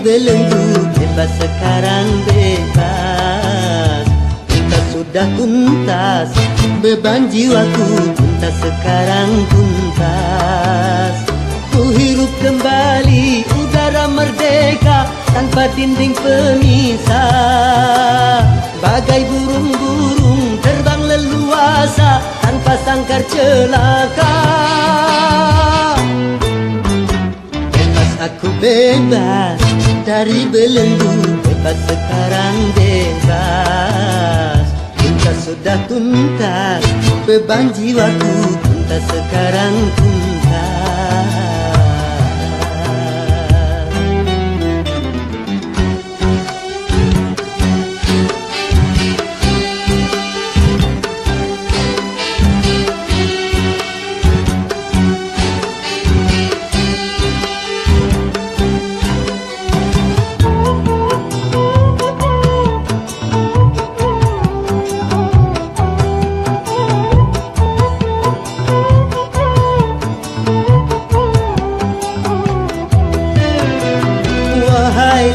belenggu, bebas sekarang bebas. Cinta sudah tuntas, beban jiwaku tuntas sekarang tuntas. Ku hirup kembali udara merdeka tanpa dinding pemisah. Bagai burung-burung terbang leluasa tanpa sangkar celaka. Bebas aku bebas dari belenggu, bebas sekarang bebas. Cinta sudah tuntas, beban jiwaku tuntas sekarang tuntas.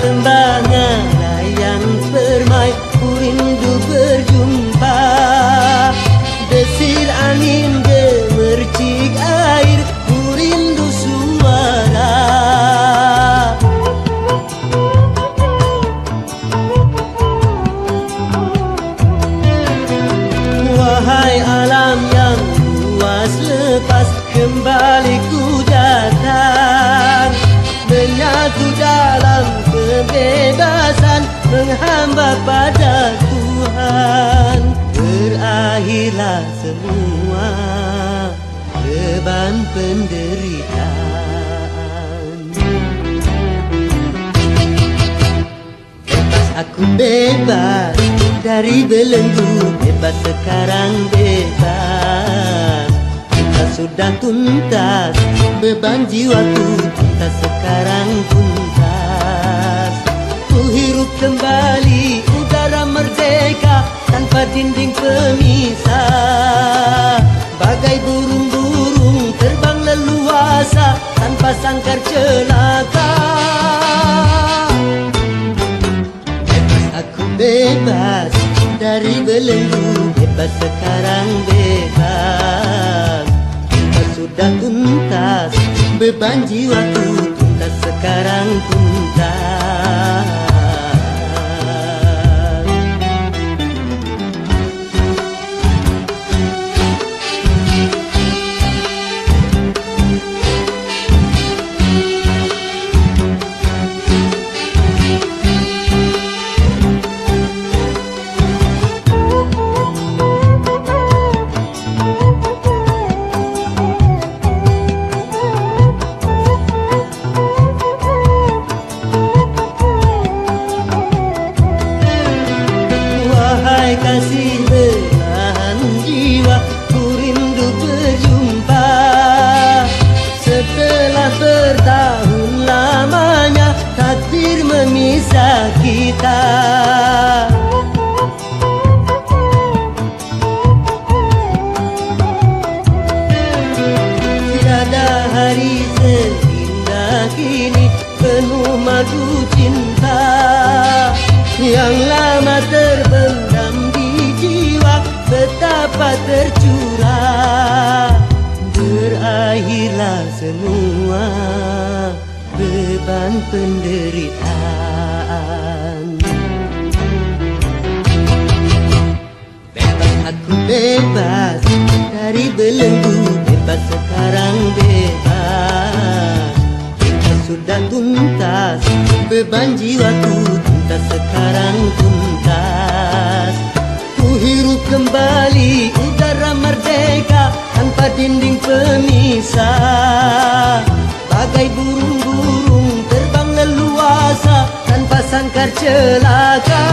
Lembahnya layang permai, ku rindu berjumpa. Desir angin gemercik air, ku rindu suara. Wahai alam yang luas, lepas kembali ku datang, menyatu dalam kebebasan, menghamba pada Tuhan. Berakhirlah semua beban penderitaan. Bebas aku bebas dari belenggu, bebas sekarang bebas. Cinta sudah tuntas, beban jiwaku tuntas sekarang tuntas. Ku hirup kembali udara merdeka tanpa dinding pemisah. Bagai burung-burung terbang leluasa tanpa sangkar celaka. Bebas aku bebas dari belenggu, bebas sekarang bebas. Cinta sudah tuntas, beban jiwaku tuntas sekarang tuntas. Kasih belahan jiwa, ku rindu berjumpa. Setelah bertahun lamanya takdir memisah kita. Tiada hari seindah kini, penuh madu cinta yang lama terbendam di jiwa, betapa tercurah. Berakhirlah semua beban penderitaan. Bebas aku bebas dari belenggu, bebas sekarang bebas. Cinta sudah tuntas, beban jiwaku tuntas sekarang tuntas. Ku hirup kembali udara merdeka tanpa dinding pemisah. Bagai burung-burung terbang leluasa tanpa sangkar celaka.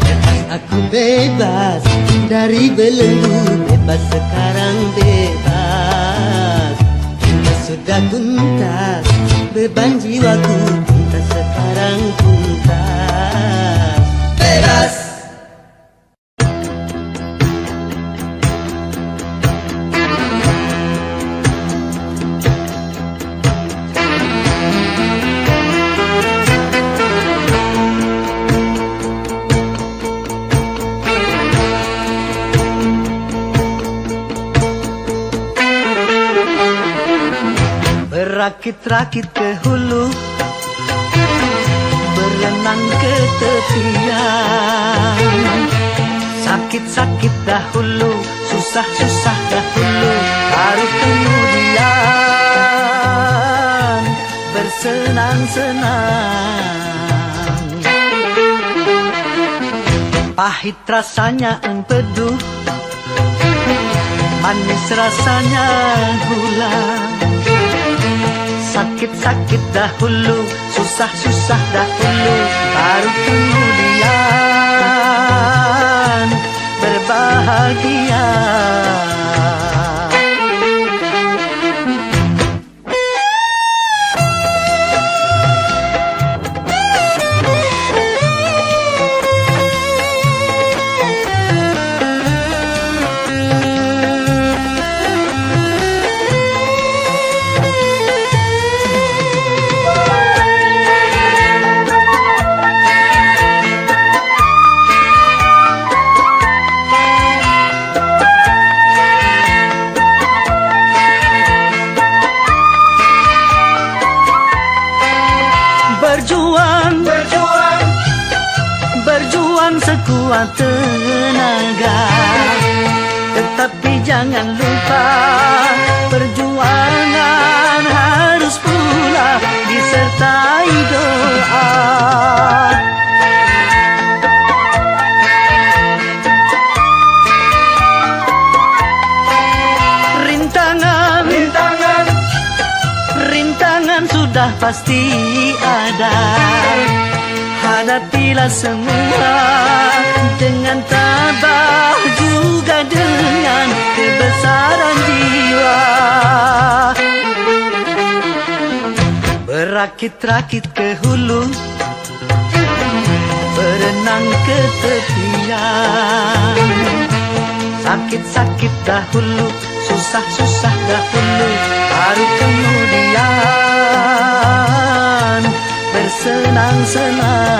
Bebas aku bebas dari belenggu, bebas sekarang bebas. Cinta sudah tuntas, beban jiwaku tuntas sekarang tuntas. Bebas. Berakit-rakit ke hulu, berenang ke tepian. Sakit-sakit dahulu, susah-susah dahulu, baru kemudian bersenang-senang. Pahit rasanya empedu, manis rasanya gula. Sakit-sakit dahulu, susah-susah dahulu, baru kemudian berbahagia. Berjuang sekuat tenaga, tetapi jangan lupa perjuangan harus pula disertai doa. Rintangan sudah pasti ada. Hadapilah semua dengan tabah, juga dengan kebesaran jiwa. Berakit-rakit ke hulu, berenang ke tepian. Sakit-sakit dahulu, susah-susah dahulu, baru kemudian bersenang-senang.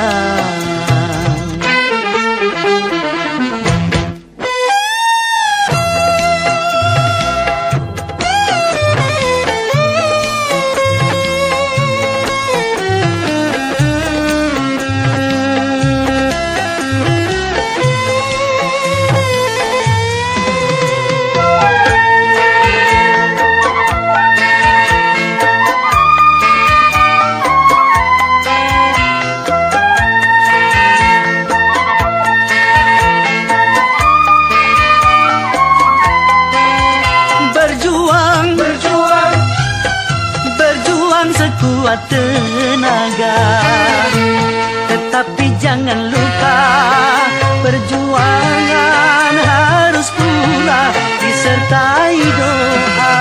Sekuat tenaga, tetapi jangan lupa perjuangan harus pula disertai doa.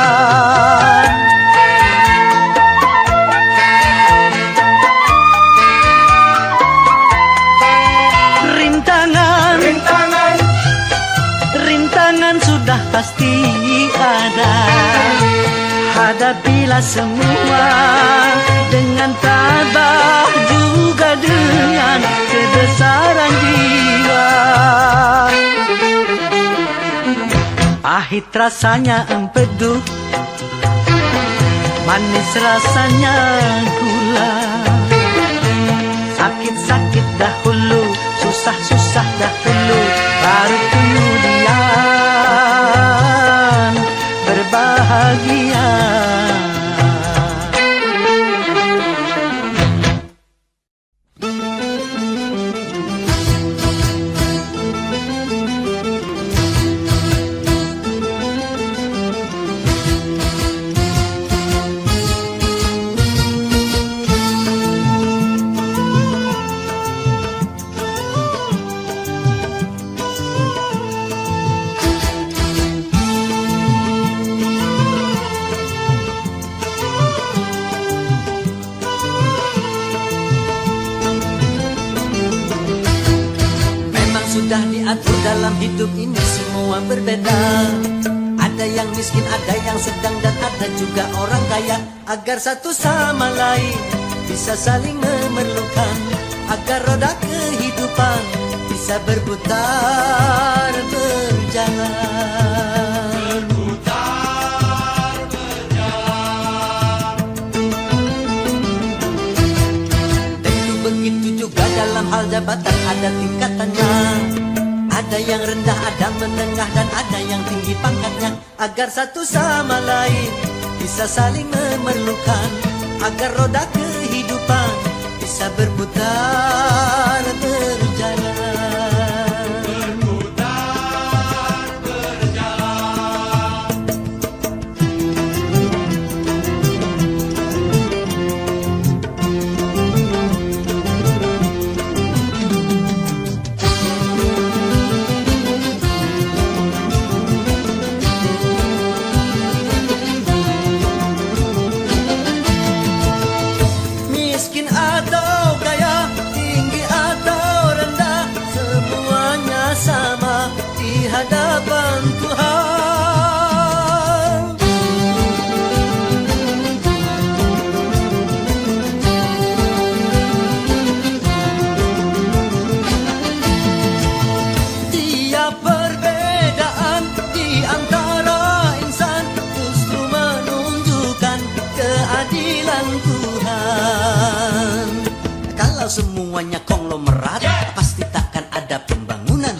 Rintangan sudah pasti ada. Hadapilah semua dengan tabah, juga dengan kebesaran jiwa. Pahit rasanya empedu, manis rasanya gula. Sakit-sakit dahulu, susah-susah dahulu, baru kemudian berbahagia. Sudah diatur dalam hidup ini semua berbeda. Ada yang miskin, ada yang sedang, dan ada juga orang kaya. Agar satu sama lain bisa saling memerlukan, agar roda kehidupan bisa berputar berjalan. dalam hal jabatan ada tingkatannya. Ada yang rendah, ada menengah, dan ada yang tinggi pangkatnya. Agar satu sama lain bisa saling memerlukan, agar roda kehidupan bisa berputar berjalan. Hadapan Tuhan, tiap perbedaan di antara insan justru menunjukkan keadilan Tuhan. Kalau semuanya konglomerat, pasti takkan ada pembangunan.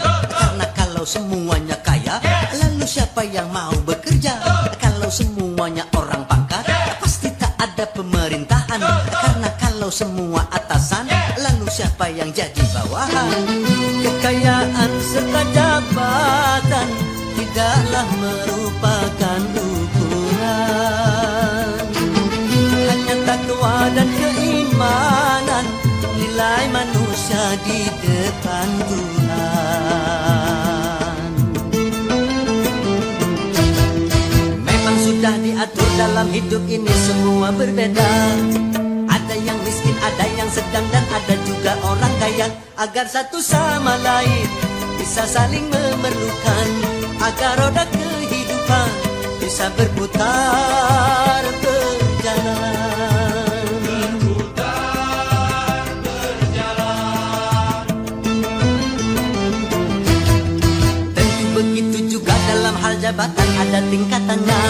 Kalau semuanya kaya, lalu siapa yang mau bekerja? Kalau semuanya orang pangkat, pasti tak ada pemerintahan. Karena kalau semua atasan, lalu siapa yang jadi bawahan? Kekayaan serta jabatan tidaklah merupakan ukuran. Hanya takwa dan keimanan, nilai manusia di depan Tuhan. Sudah diatur dalam hidup ini semua berbeda. Ada yang miskin, ada yang sedang, dan ada juga orang kaya. Agar satu sama lain bisa saling memerlukan, agar roda kehidupan bisa berputar berjalan. Berputar berjalan. Tentu begitu juga dalam hal jabatan ada tingkatannya.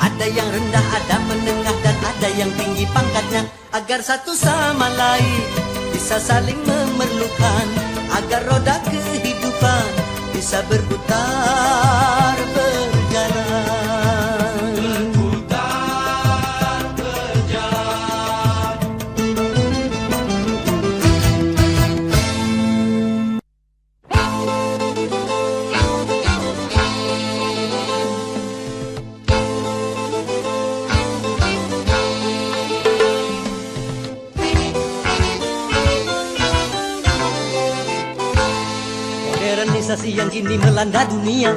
Ada yang rendah, ada menengah, dan ada yang tinggi pangkatnya. Agar satu sama lain bisa saling memerlukan, agar roda kehidupan bisa berputar berjalan. Berputar berjalan. Modernisasi yang kini melanda dunia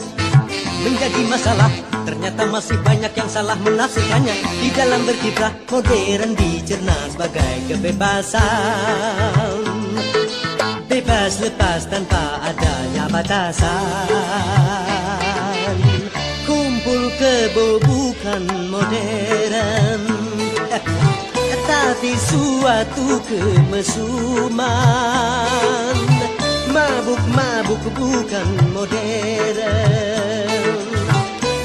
menjadi masalah. Ternyata masih banyak yang salah menafsirkannya. Di dalam berkiprah modern dicerna sebagai kebebasan, bebas lepas tanpa adanya batasan. Kumpul kebo bukan modern, tapi suatu kemesuman. Mabuk-mabuk bukan modern,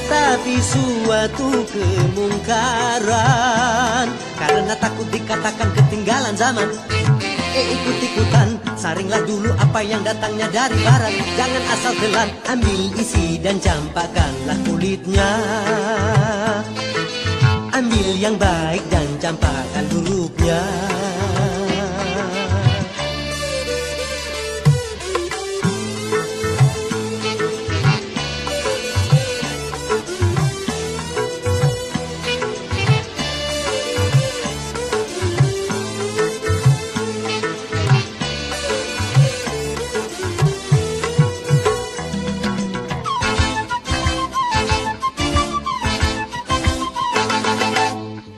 tapi suatu kemungkaran. Karena takut dikatakan ketinggalan zaman, ikut-ikutan, saringlah dulu apa yang datangnya dari barat. Jangan asal telan, ambil isi dan campakkanlah kulitnya. Ambil yang baik dan campakkan hurufnya.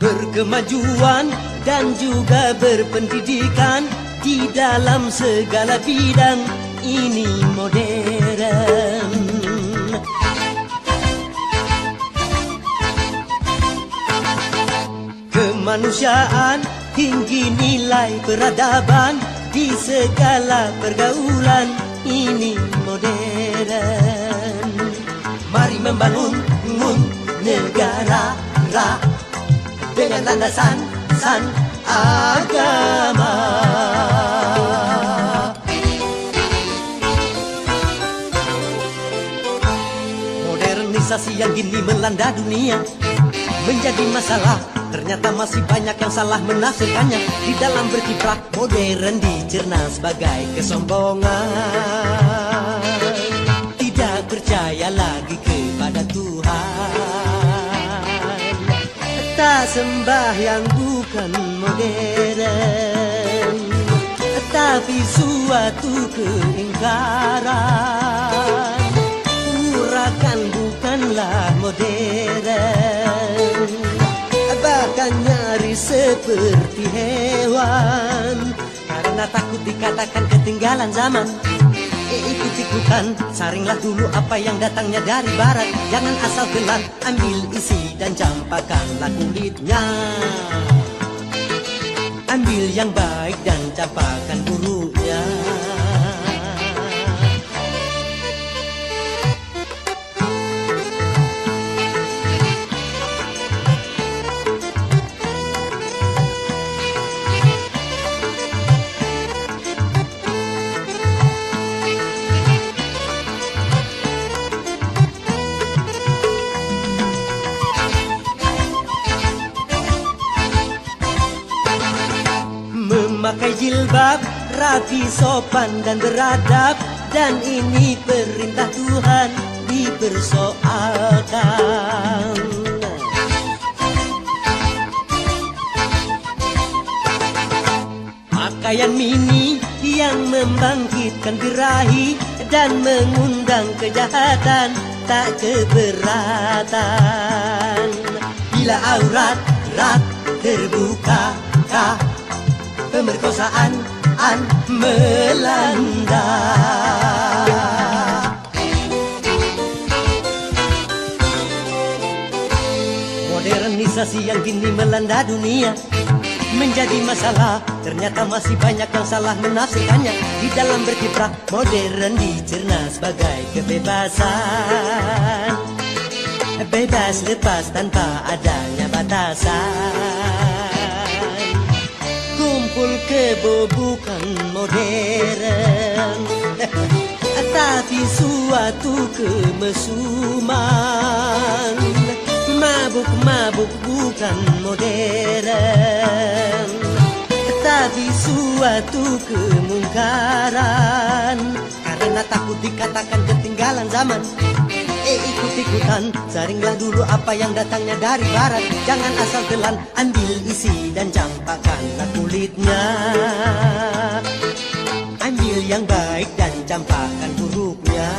Berkemajuan dan juga berpendidikan di dalam segala bidang ini modern. Kemanusiaan, tinggi nilai peradaban di segala pergaulan ini modern. Mari membangun negara dengan landasan agama. yang kini melanda dunia menjadi masalah. Ternyata masih banyak yang salah menafsirkannya. Di dalam berkiprah modern dicerna sebagai kesombongan. Tidak percaya lagi kepada Tuhan. Tak sembah yang bukan modern, tapi suatu keingkaran. Urakan bukanlah modern, bahkan nyaris seperti hewan. Karena takut dikatakan ketinggalan zaman, ikut-ikutan, saringlah dulu apa yang datangnya dari barat. Jangan asal telan, ambil isi dan campakkanlah kulitnya. Ambil yang baik dan campakkan buruknya. Memakai jilbab, rapi, sopan dan beradab, dan ini perintah Tuhan dipersoalkan. Pakaian mini yang membangkitkan birahi dan mengundang kejahatan, tak keberatan. Bila aurat terbuka, pemerkosaan melanda. Modernisasi yang kini melanda dunia menjadi masalah. Ternyata masih banyak yang salah menafsirkannya. Di dalam berkiprah modern dicerna sebagai kebebasan. Bebas lepas tanpa adanya batasan. Kumpul kebo bukan modern, tapi suatu kemesuman. Mabuk-mabuk bukan modern, tapi suatu kemungkaran. Karena takut dikatakan ketinggalan zaman, ikut-ikutan, saringlah dulu apa yang datangnya dari barat. Jangan asal telan, ambil isi dan campakkanlah kulitnya. Ambil yang baik dan campakkan buruknya.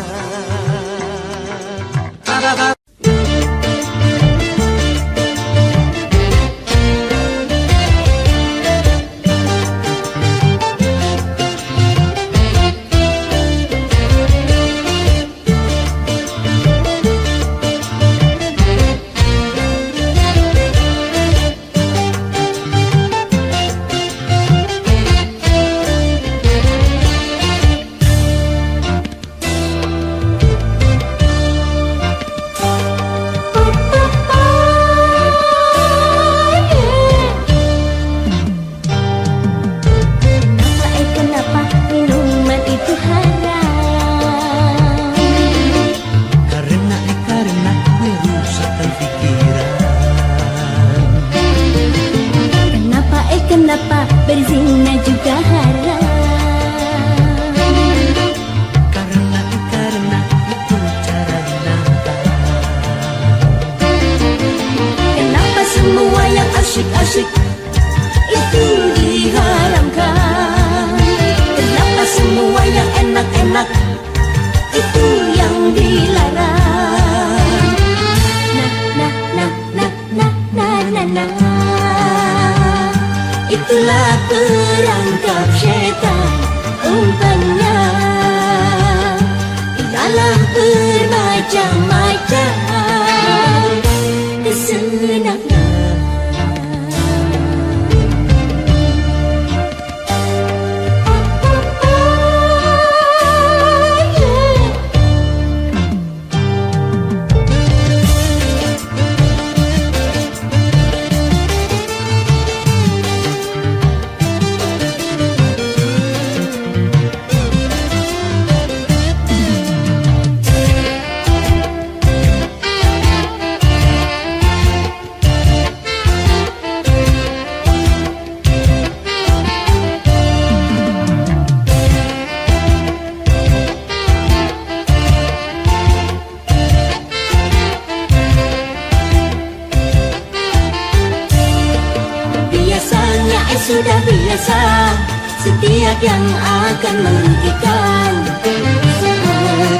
setiap yang akan merugikan.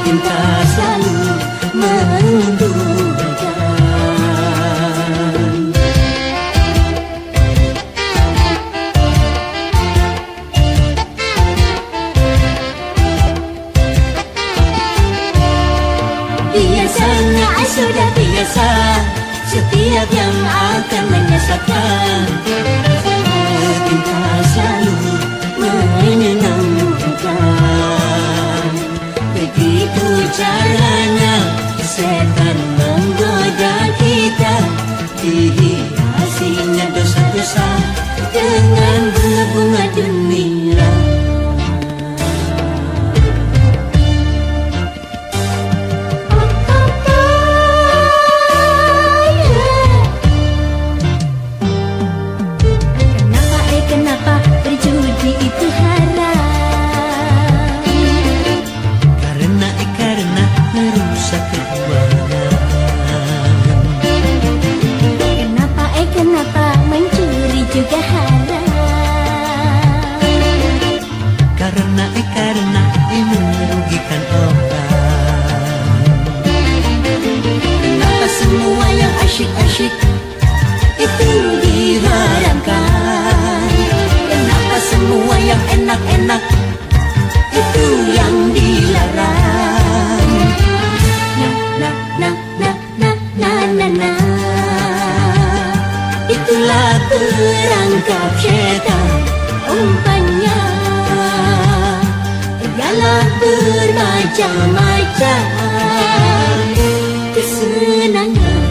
Cinta selalu menguntungkan. Biasanya sudah biasa, setiap yang akan menyesatkan. Cinta selalu menyenangkan. Begitu caranya setan menggoda kita, dihiasinya dosa-dosa dengan bunga-bunga dunia. Kenapa berjudi itu haram? Karena merusak keuangan. Kenapa mencuri juga haram? Karena merugikan orang. Kenapa semua yang asyik-asyik itu diharamkan? Kenapa semua yang enak-enak itu yang dilarang? Na. Itulah perangkap syaitan, umpannya ialah bermacam-macam kesenangan.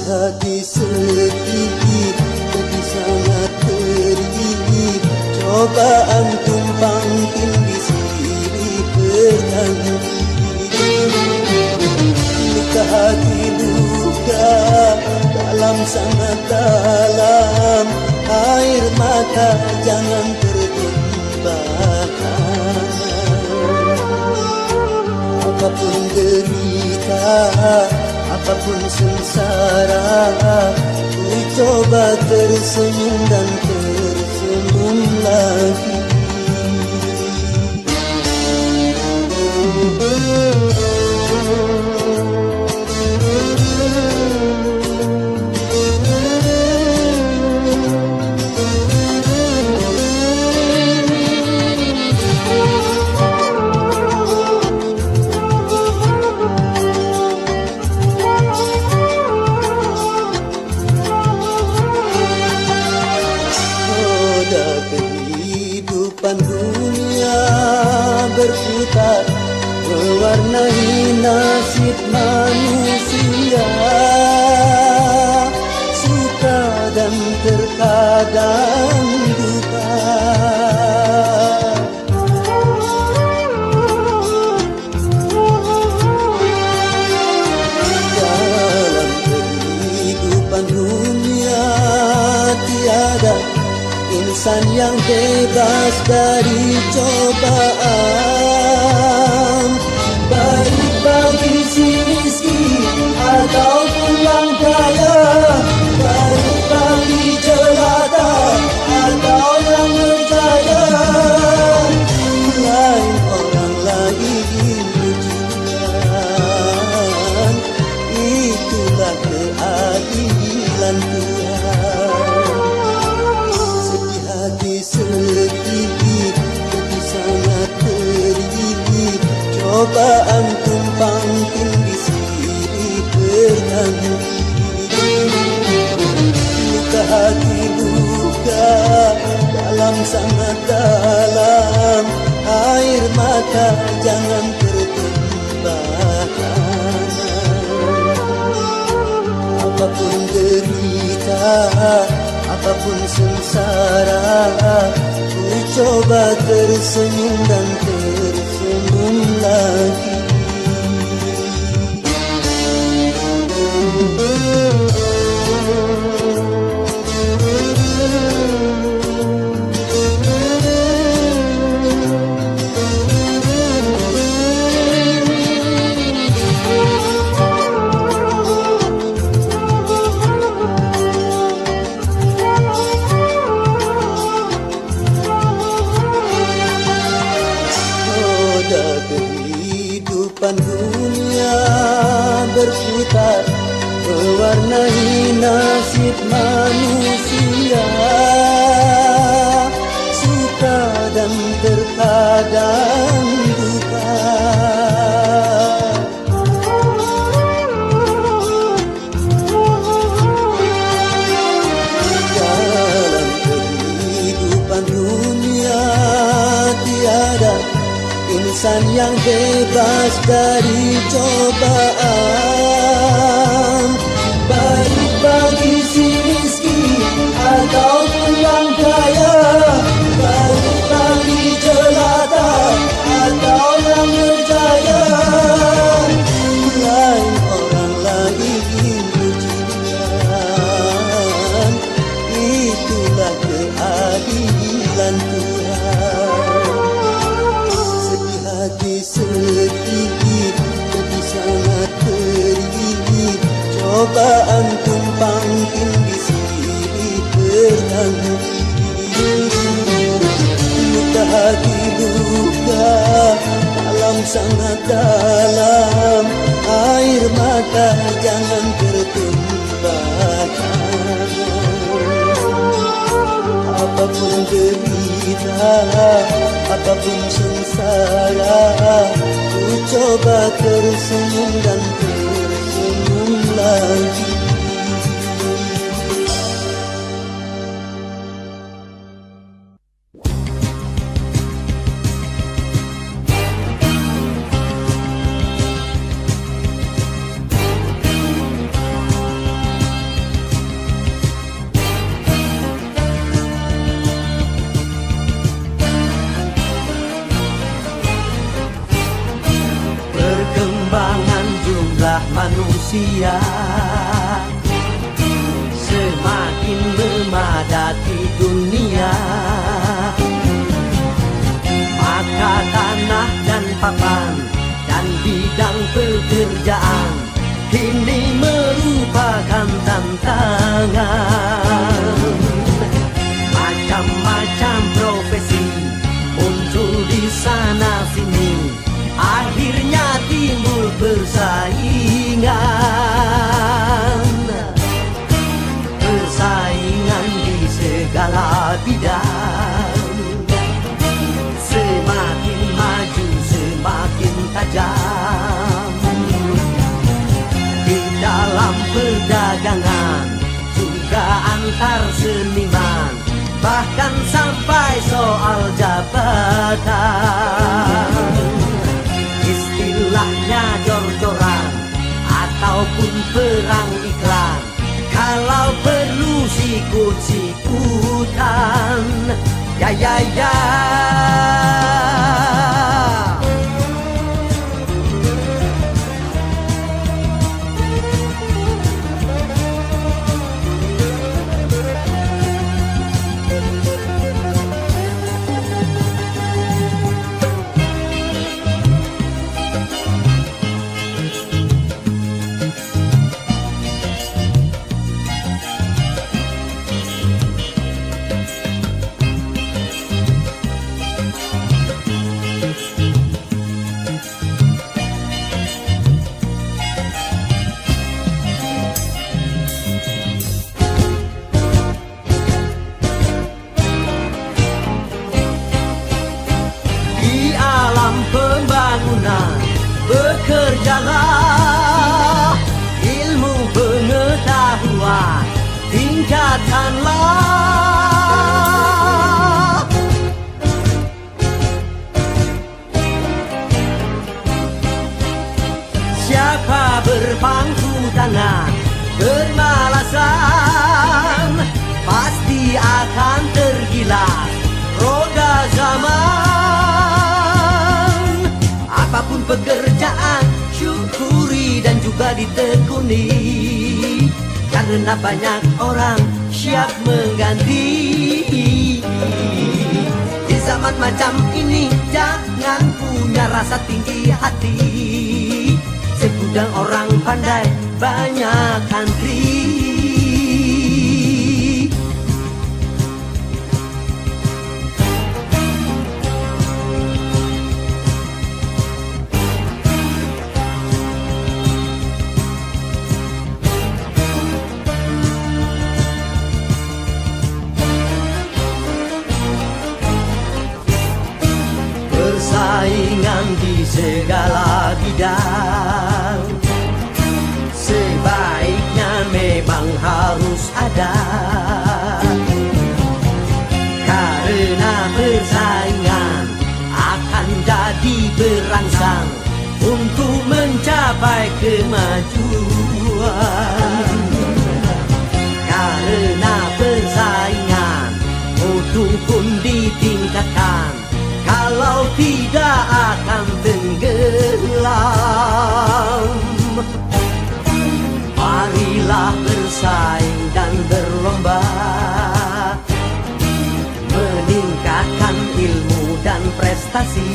Hati sedih, jadi sangat perih. Cobaan tumpang tindih silih bertanding. Luka hati luka dalam sangat dalam. Air mata jangan tertumpahkan. Apapun derita, apapun sengsara, ku coba tersenyum dan tersenyum lagi. Kehidupan dunia berputar, mewarnai nasib manusia. Suka dan terkadang duka. Dalam kehidupan dunia tiada insan yang bebas dari cobaan. Baik bagi si miskin ataupun yang kaya, baik bagi jelata atau yang berjaya. Lain orang lain ujian, itulah keadilan Tuhan. Hati sedih, jadi sangat perih. Cobaan tumpang tindih silih bertanding. Luka hati luka dalam sangat dalam. Air mata jangan tertumpahkan. sengsara. Ku coba tersenyum dan tersenyum lagi. Kehidupan dunia berputar, mewarnai nasib manusia. Suka dan terkadang duka. Dalam kehidupan dunia tiada insan yang bebas dari cobaan. Baik bagi si miskin ataupun yang kaya, baik bagi jelata atau yang berjaya. Lain orang lain ujian, itulah keadilan Tuhan. Hati sedih, jadi sangat perih. Cobaan tumpang tindih silih berhenti. Luka hati luka dalam sangat dalam. Air mata jangan tertumpahkan. Apapun derita, apapun sengsara, ku coba tersenyum dan tersenyum lagi. Manusia semakin memadati dunia, maka tanah dan papan dan bidang pekerjaan kini merupakan tantangan. Macam-macam profesi muncul di sana sini, akhirnya timbul persaingan di segala bidang. Semakin maju semakin tajam. Di dalam perdagangan juga antar seniman, bahkan sampai soal jabatan. Istilahnya jor-joran ataupun perang iklan, kalau perlu sikut-sikutan. Ya ya ya. Pembangunan bekerjalah, ilmu pengetahuan tingkatkanlah. Siapa berpangku tangan bermalasan, pasti akan pekerjaan, syukuri dan juga ditekuni, karena banyak orang siap mengganti. Di zaman macam ini jangan punya rasa tinggi hati, segudang orang pandai banyak antri. Persaingan di segala bidang sebaiknya memang harus ada, karena persaingan akan jadi berangsang untuk mencapai kemajuan. Karena persaingan mutu pun ditingkatkan, kalau tidak akan tenggelam. Marilah bersaing dan berlomba, meningkatkan ilmu dan prestasi.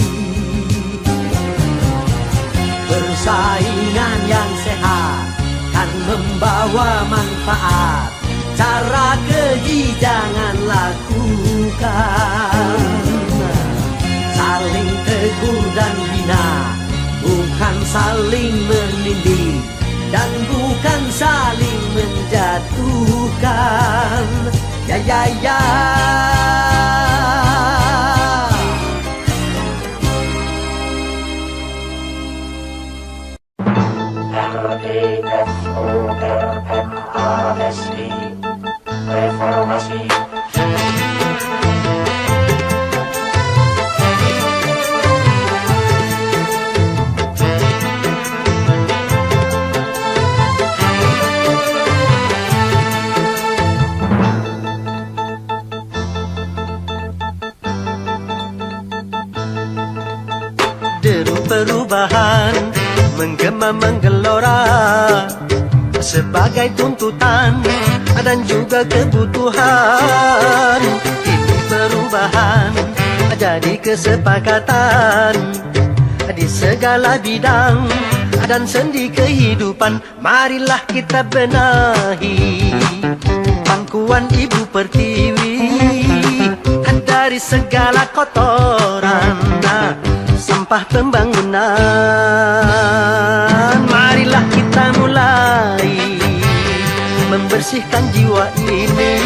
Persaingan yang sehat kan membawa manfaat, cara keji jangan lakukan. Saling tegur dan bina, bukan saling menindih, dan bukan saling menjatuhkan. Ya ya ya. Reformasi. Deru perubahan menggema menggelora sebagai tuntutan dan juga kebutuhan. Ini perubahan jadi kesepakatan di segala bidang dan sendi kehidupan. Marilah kita benahi pangkuan Ibu Pertiwi dari segala kotoran sampah pembangunan. Marilah kita mulai membersihkan jiwa ini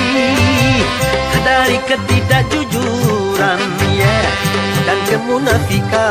dari ketidakjujuran dan kemunafikan.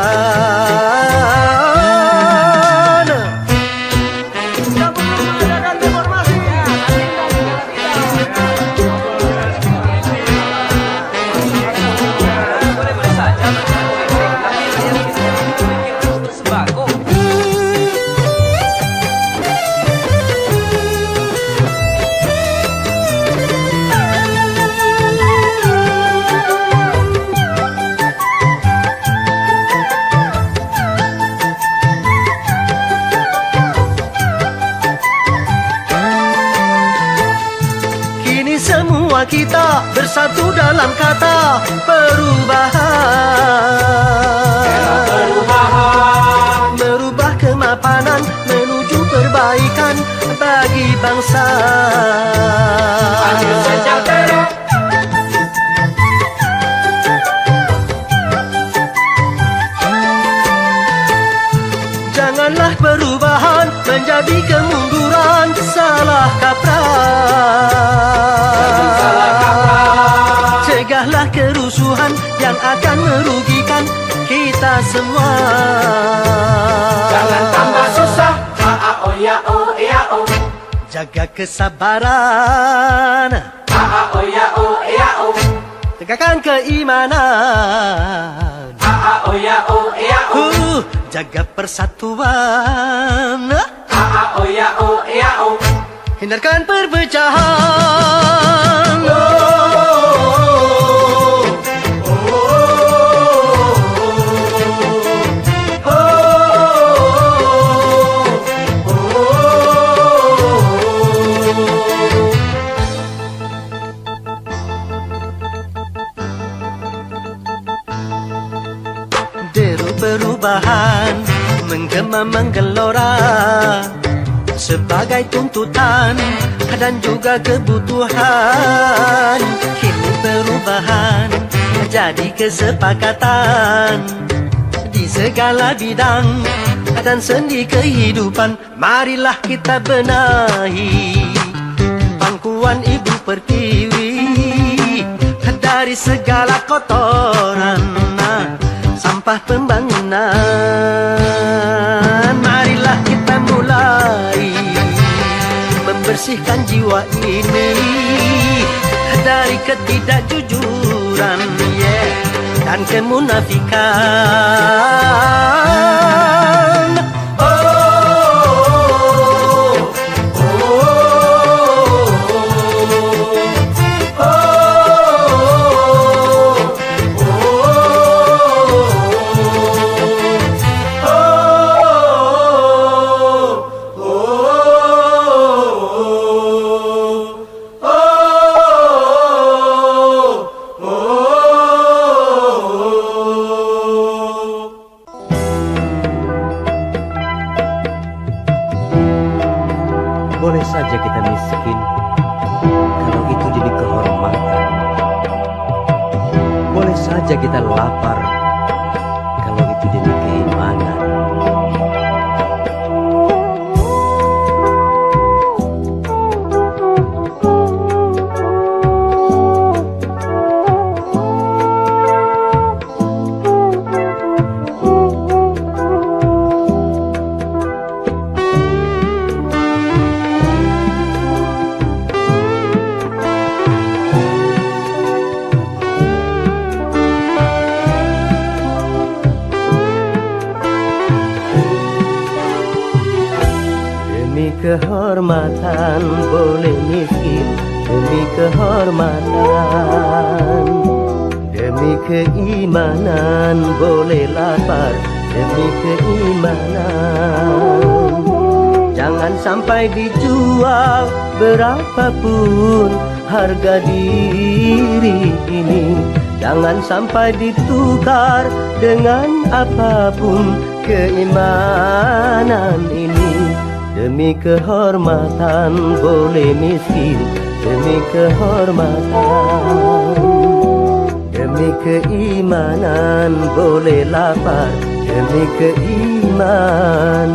Semua kita bersatu dalam kata perubahan. Merubah kemapanan menuju perbaikan bagi bangsa. Adil sejahtera. Janganlah perubahan menjadi kemunduran, salah kaprah. Cegahlah kerusuhan yang akan merugikan kita semua. Jangan tambah susah. A-a-o ya o ya o. Jaga kesabaran. A-a-o ya o ya o. Tegakkan keimanan. A-a-o ya o ya o. Jaga persatuan. A-a-o ya o ya o. Hindarkan perpecahan. perubahan menggema menggelora sebagai tuntutan dan juga kebutuhan. Kini perubahan jadi kesepakatan di segala bidang dan sendi kehidupan. Marilah kita benahi pangkuan Ibu Pertiwi dari segala kotoran sampah pembangunan. Marilah kita mulai membersihkan jiwa ini dari ketidakjujuran dan kemunafikan. Boleh saja kita miskin kalau itu demi kehormatan. Boleh saja kita lapar kalau itu demi keimanan. Demi kehormatan boleh miskin, demi kehormatan. Demi keimanan boleh lapar, demi keimanan. Jangan sampai dijual berapapun harga diri ini. Jangan sampai ditukar dengan apapun keimanan ini. Demi kehormatan boleh miskin, demi kehormatan. Demi keimanan boleh lapar, demi keimanan.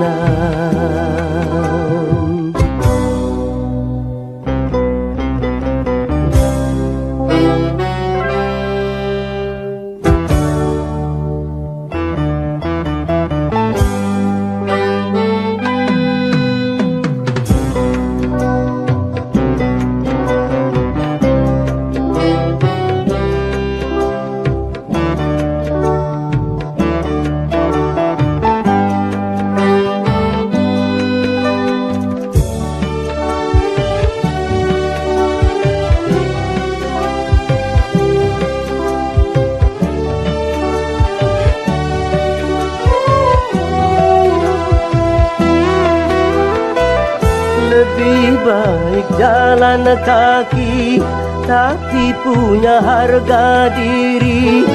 Lebih baik jalan kaki tapi punya harga diri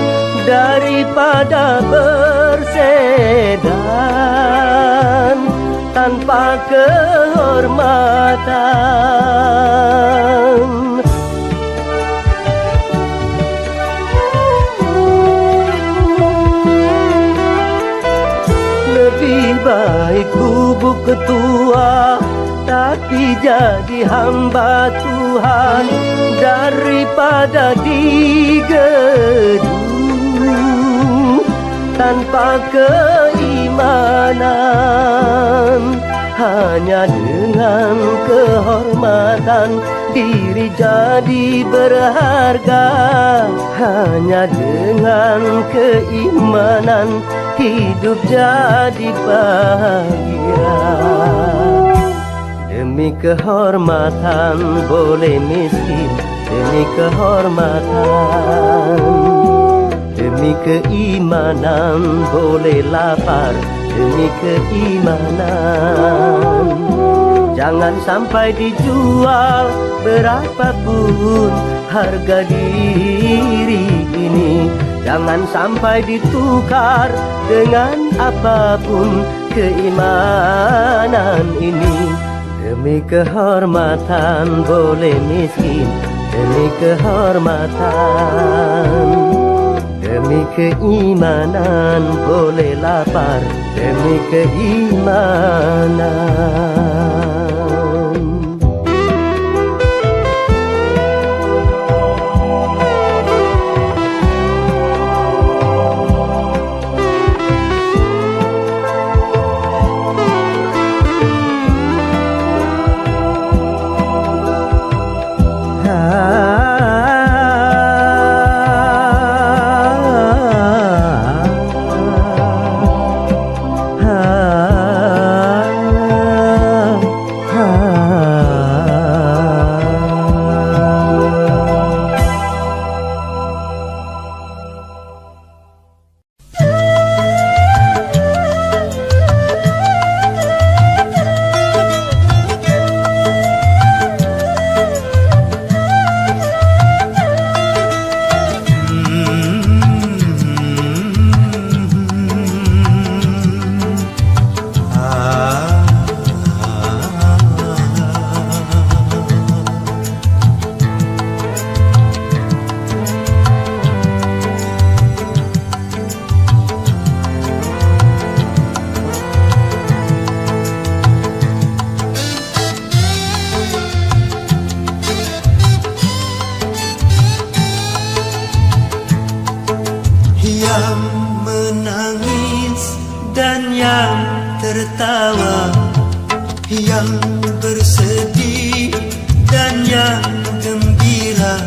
daripada bersedan tanpa kehormatan. Lebih baik bubuk ketua tapi jadi hamba Tuhan daripada digedung tanpa keimanan. Hanya dengan kehormatan diri jadi berharga. Hanya dengan keimanan hidup jadi bahagia. Demi kehormatan boleh miskin, demi kehormatan. Demi keimanan boleh lapar, demi keimanan. Jangan sampai dijual berapapun harga diri ini. Jangan sampai ditukar dengan apapun keimanan ini. Demi kehormatan boleh miskin, demi kehormatan. Demi keimanan boleh lapar, demi keimanan. Yang menangis dan yang tertawa, yang bersedih dan yang gembira,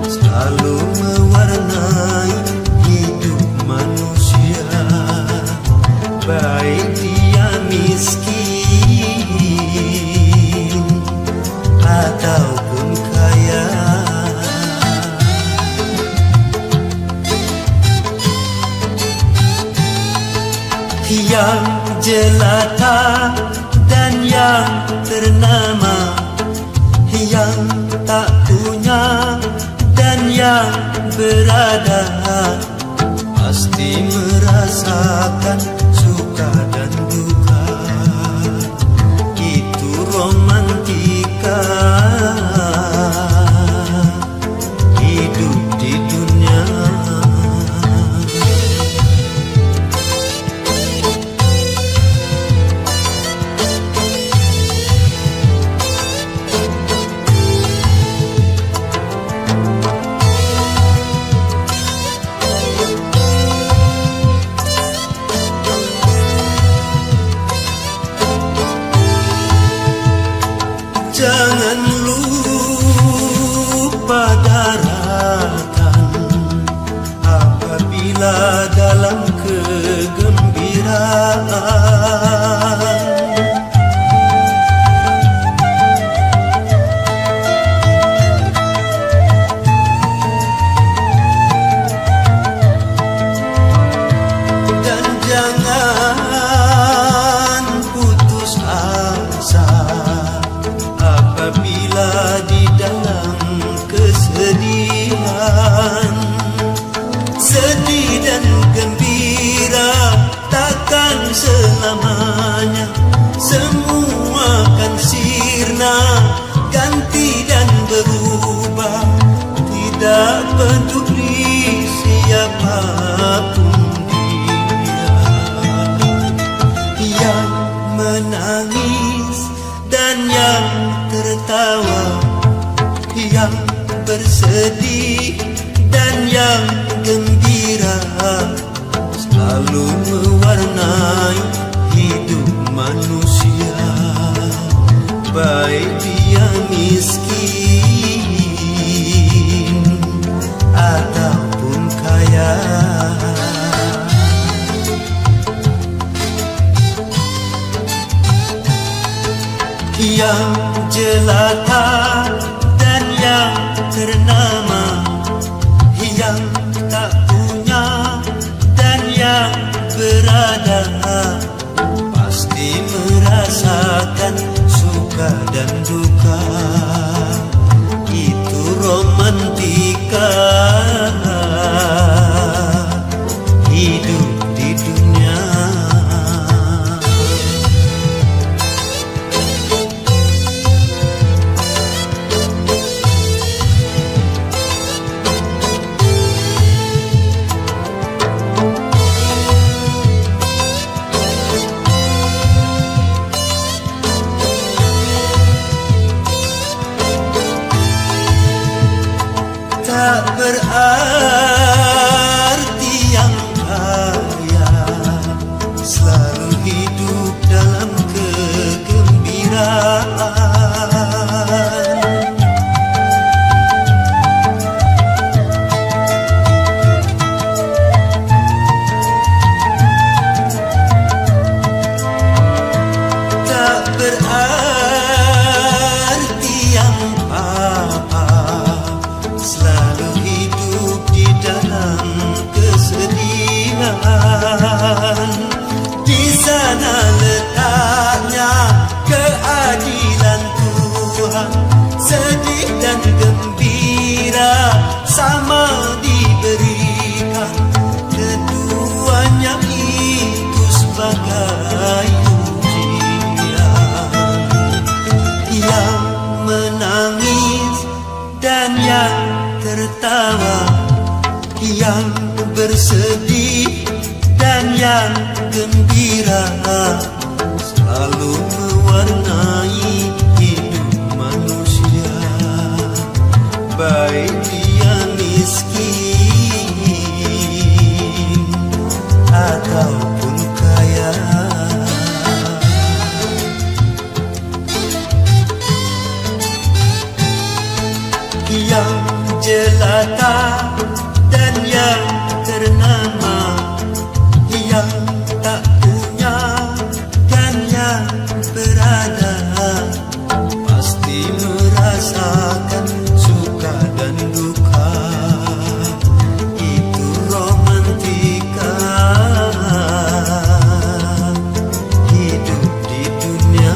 selalu mewarnai hidup manusia. Baik dia miskin ataupun kaya. Yang jelata dan yang ternama, yang tak punya dan yang berada, pasti merasakan suka dan duka. Itu romantika hidup di dunia. Jangan lupa darahkan apabila dalam kegembiraan. Dan jangan putus asa apabila di dalam kesedihan. Sedih dan gembira takkan selamanya, semua kan sirna, ganti dan berubah. Tidak peduli siapapun dia. Yang menangis dan yang tertawa, yang bersedih dan yang gembira, selalu mewarnai hidup manusia. Baik dia miskin ataupun kaya. Yang jelata dan yang ternama, yang tak punya dan yang berada, pasti merasakan suka dan duka. berarti yang kaya selalu hidup dalam kegembiraan. Tak berarti yang papa selalu hidup di dalam kesedihan. Di sana letaknya keadilan Tuhan, sedih dan gembira sama diberikan. Keduanya itu sebagai ujian. Yang menangis dan yang tertawa, yang bersedih dan yang gembira, selalu mewarnai hidup manusia, baik dia miskin ataupun kaya. Yang jelata dan yang ternama, yang tak punya dan yang berada, pasti merasakan suka dan duka. Itu romantika hidup di dunia.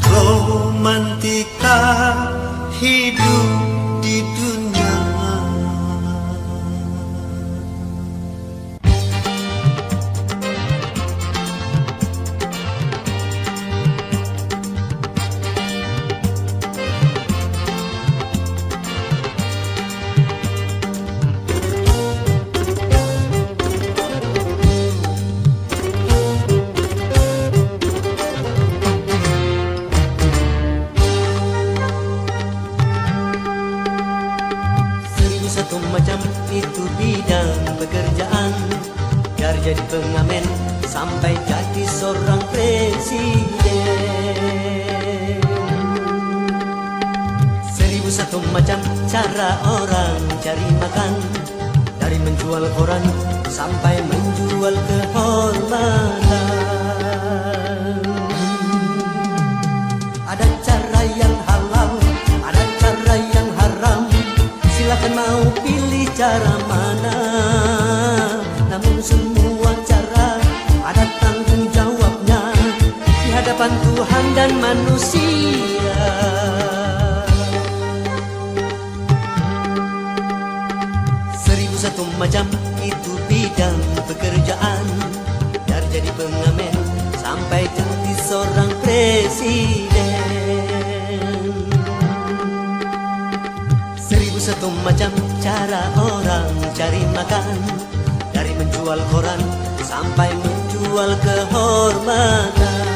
Romantika hidup di dunia. Satu macam itu bidang pekerjaan, dari jadi pengamen sampai jadi seorang presiden. 1001 macam cara orang cari makan, dari menjual koran sampai menjual kehormatan. Ada cara yang halal, ada cara yang haram. Silakan mau pilih cara mana, namun semua cara ada tanggung jawabnya di hadapan Tuhan dan manusia. 1001 macam itu bidang pekerjaan, dari jadi pengamen sampai jadi seorang presiden. 1001 macam cara orang cari makan, dari menjual koran sampai menjual kehormatan.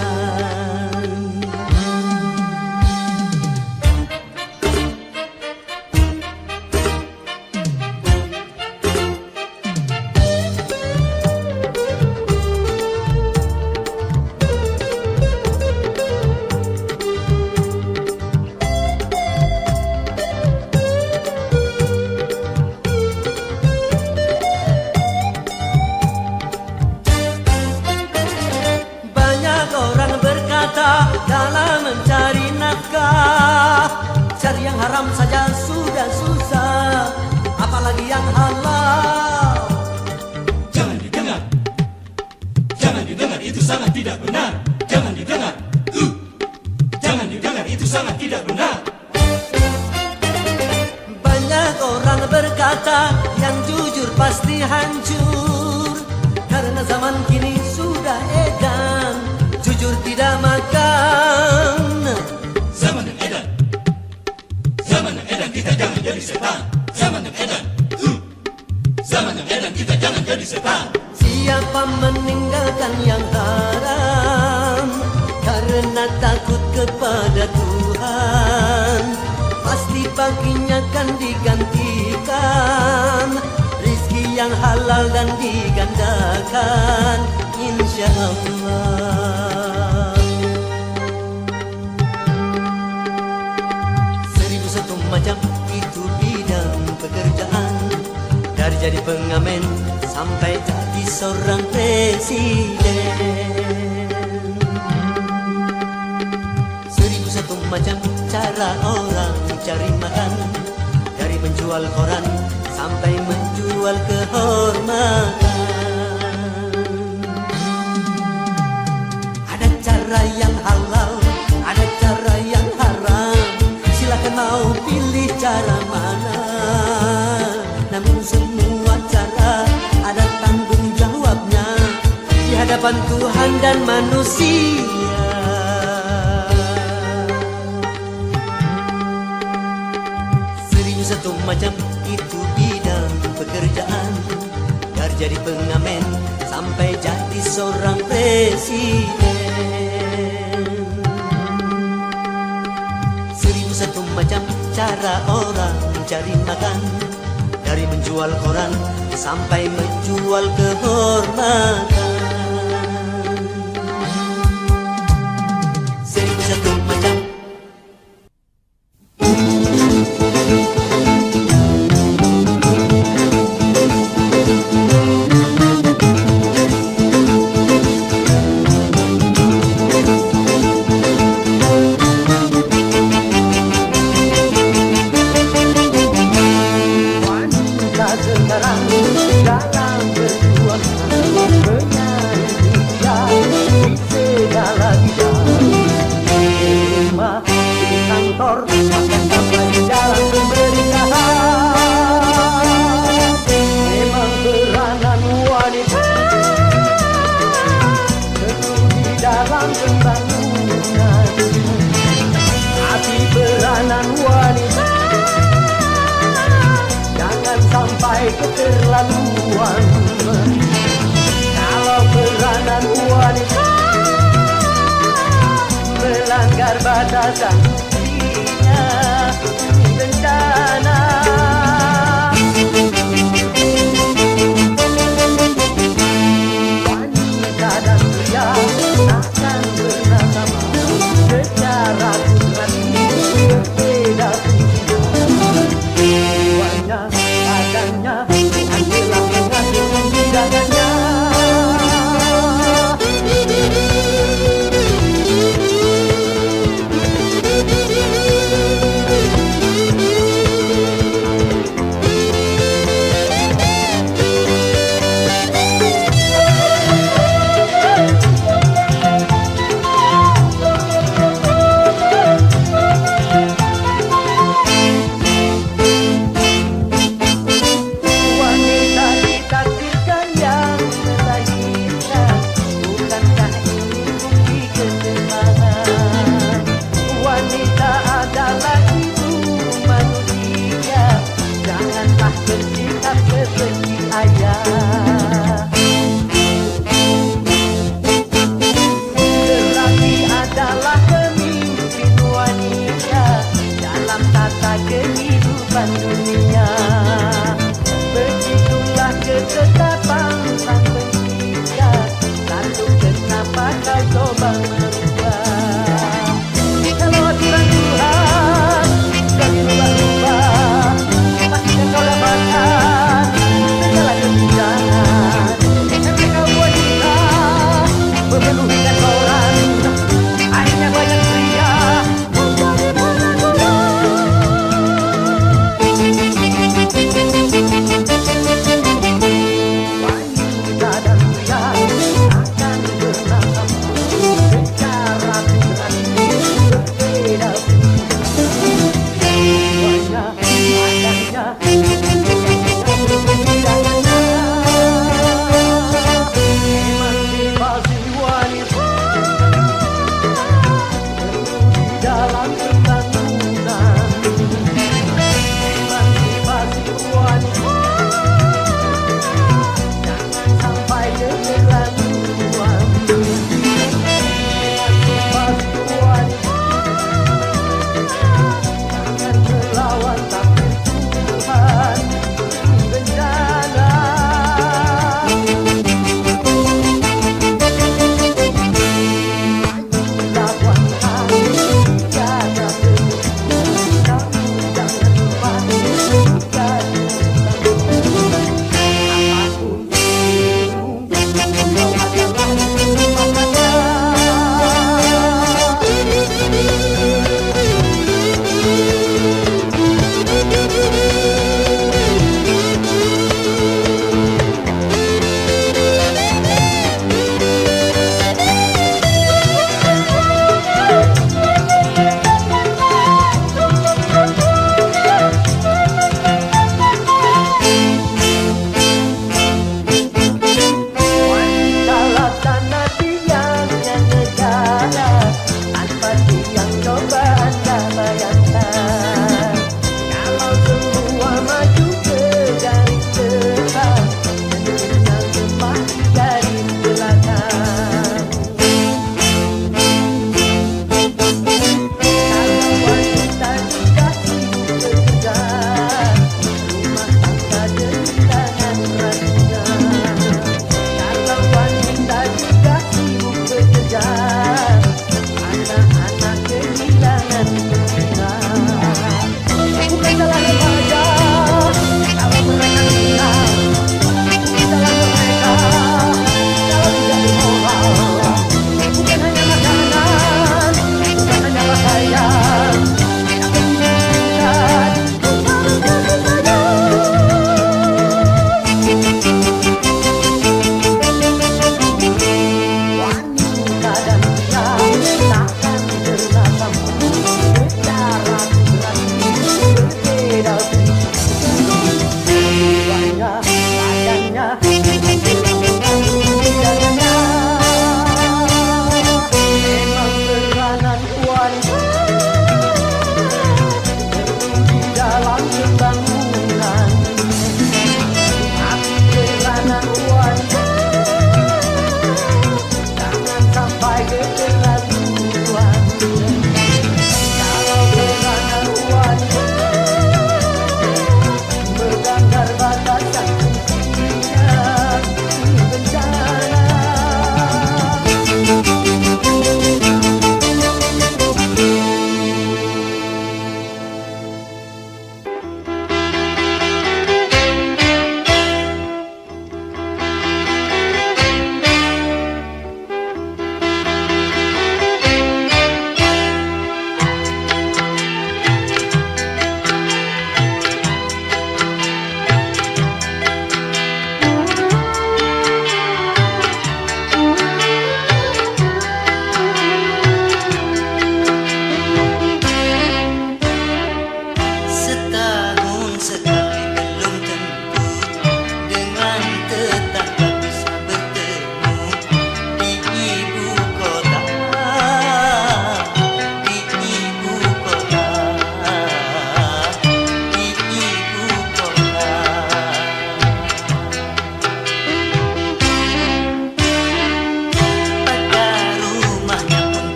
Dalam mencari nafkah, cari yang haram saja sudah susah, apalagi yang halal. Jangan didengar, jangan didengar, itu sangat tidak benar. Jangan didengar, jangan didengar, itu sangat tidak benar. Banyak orang berkata yang jujur pasti hancur, karena zaman kini sudah edan, jujur tidak makan. Zaman yang edan, zaman yang edan, kita jangan jadi setan. Zaman yang edan, zaman yang edan, kita jangan jadi setan. Siapa meninggalkan yang haram karena takut kepada Tuhan, pasti baginya kan diganti halal dan digandakan, insya Allah. 1001 macam itu bidang pekerjaan, dari jadi pengamen sampai jadi seorang presiden. 1001 macam cara orang cari makan, dari menjual koran sampai menjual kehormatan. Ada cara yang halal, ada cara yang haram, silakan mau pilih cara mana. Namun semua cara ada tanggung jawabnya di hadapan Tuhan dan manusia. 1001 macam itu bidang pekerjaan, dari jadi pengamen sampai jadi seorang presiden. 1001 macam cara orang cari makan, dari menjual koran sampai menjual kehormatan. 1001 macam. Keterlaluan kalau peranan wanita melanggar batasan dirinya bencana. Wanita dan pria akan pernah sama, secara kudrati berbeda fungsinya. Jiwanya, badannya,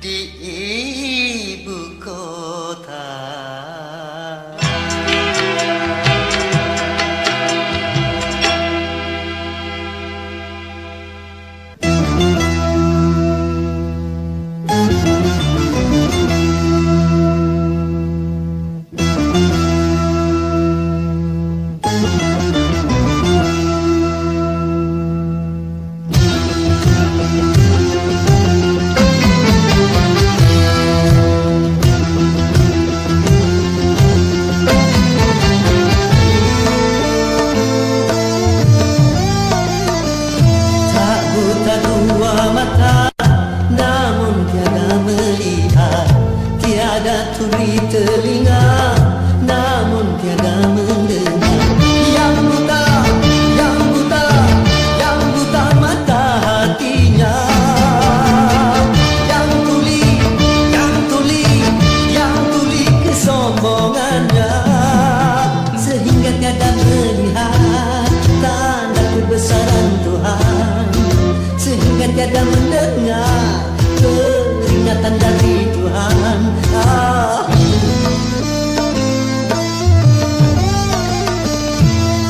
di ibu kota. Tuli telinga, namun tiada mendengar. Yang buta, yang buta, yang buta mata hatinya. Yang tuli, yang tuli, yang tuli kesombongannya, sehingga tiada melihat tanda kebesaran Tuhan, sehingga tiada mendengar peringatan dari Tuhan.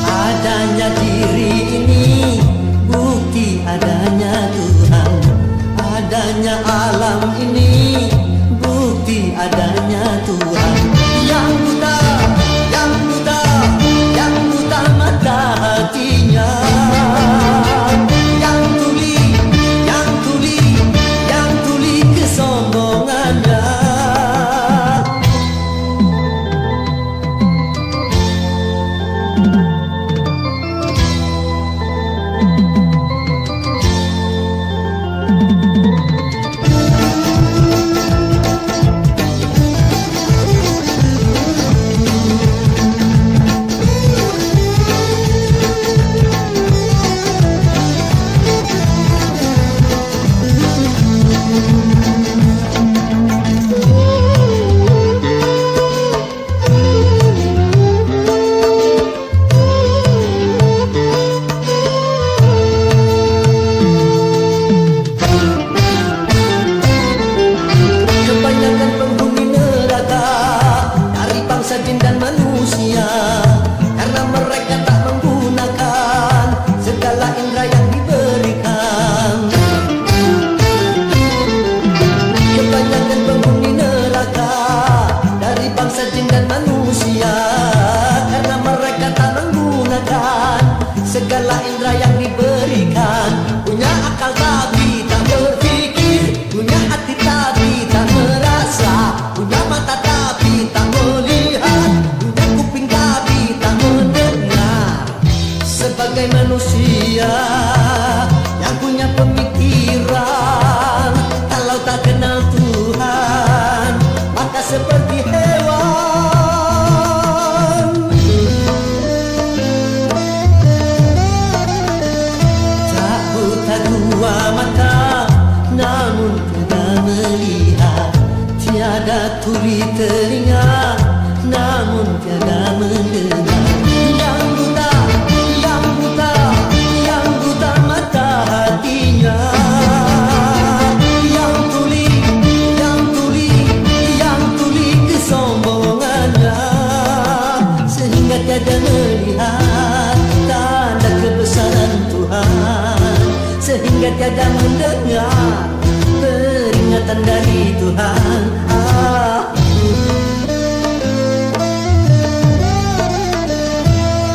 Adanya diri ini bukti adanya Tuhan. Adanya alam ini bukti adanya Tuhan. Yang buta, yang buta, yang buta mata hatinya. Yang tuli, yang tuli, yang tuli kesombongannya. Jin dan manusia, karena mereka tak menggunakan segala indera yang diberikan. Kebanyakan penghuni neraka dari bangsa jin dan manusia, karena mereka tak menggunakan segala indera yang diberikan. Punya akal tapi tak berpikir, punya hati tapi tak merasa, punya mata tapi tak melihat, punya kuping tapi tak mendengar. Sebagai manusia yang punya pemikiran, kalau tak kenal Tuhan, maka seperti hewan. Tak buta dua mata, namun tiada melihat. Tiada tuli telinga, namun tiada mendengar. Yang buta, yang buta, yang buta mata hatinya. Yang tuli, yang tuli, yang tuli kesombongannya, sehingga tiada melihat tanda kebesaran Tuhan, sehingga tiada mendengar peringatan dari Tuhan.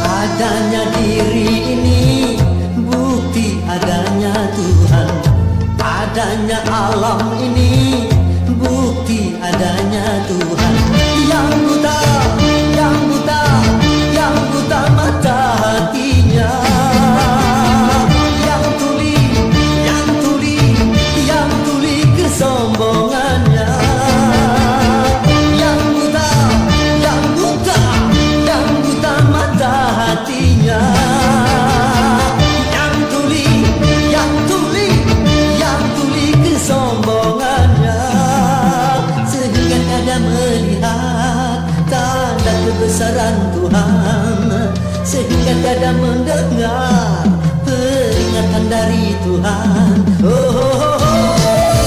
Adanya diri ini bukti adanya Tuhan. Adanya alam ini bukti adanya Tuhan. Yang buta, yang buta, yang buta mata hatinya. Yang tuli, yang tuli, yang tuli kesombongannya. Yang buta, yang buta, yang buta mata hatinya. Yang tuli, yang tuli, yang tuli kesombongannya, sehingga tiada melihat tanda kebesaran Tuhan, sehingga tiada mendengar peringatan dari Tuhan. Oh, oh, oh, oh.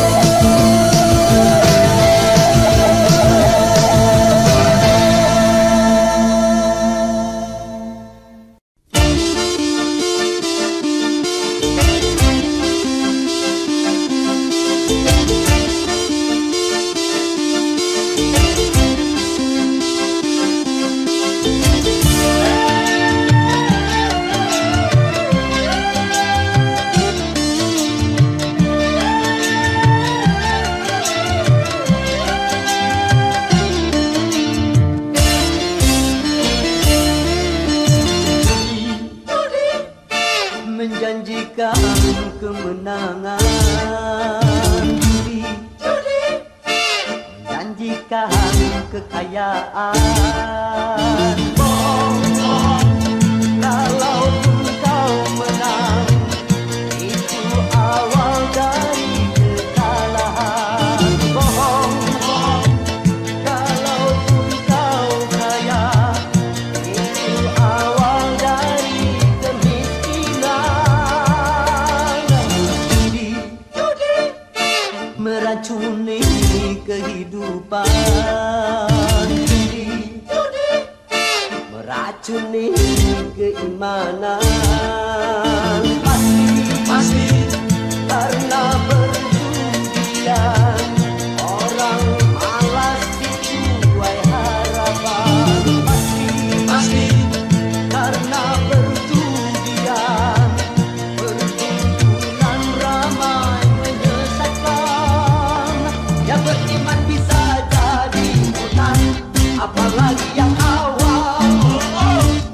kekayaan. Bohong, kalaupun kau menang, itu awal dari kekalahan. Bohong, kalaupun kau kaya, itu awal dari kemiskinan. Judi meracuni kehidupan. Judi meracuni keimanan. Pasti karena perjudian orang malas dituai harapan. Pasti karena perjudian perkumpulan ramai menyesatkan. Yang beriman bisa jadi menang, apalagi yang awam.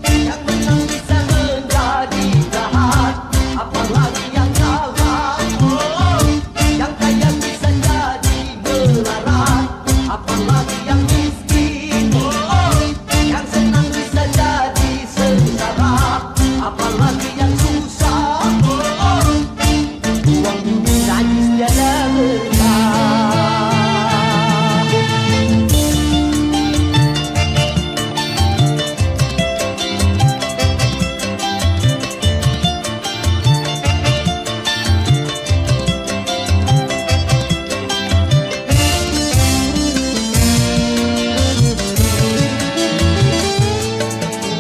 Yang menang bisa menjadi jahat, apalagi yang kalah. Yang kaya bisa jadi melarat, apalagi yang miskin. Yang senang bisa jadi sengsara, apalagi yang susah. Uang bumi najis tiada berkah.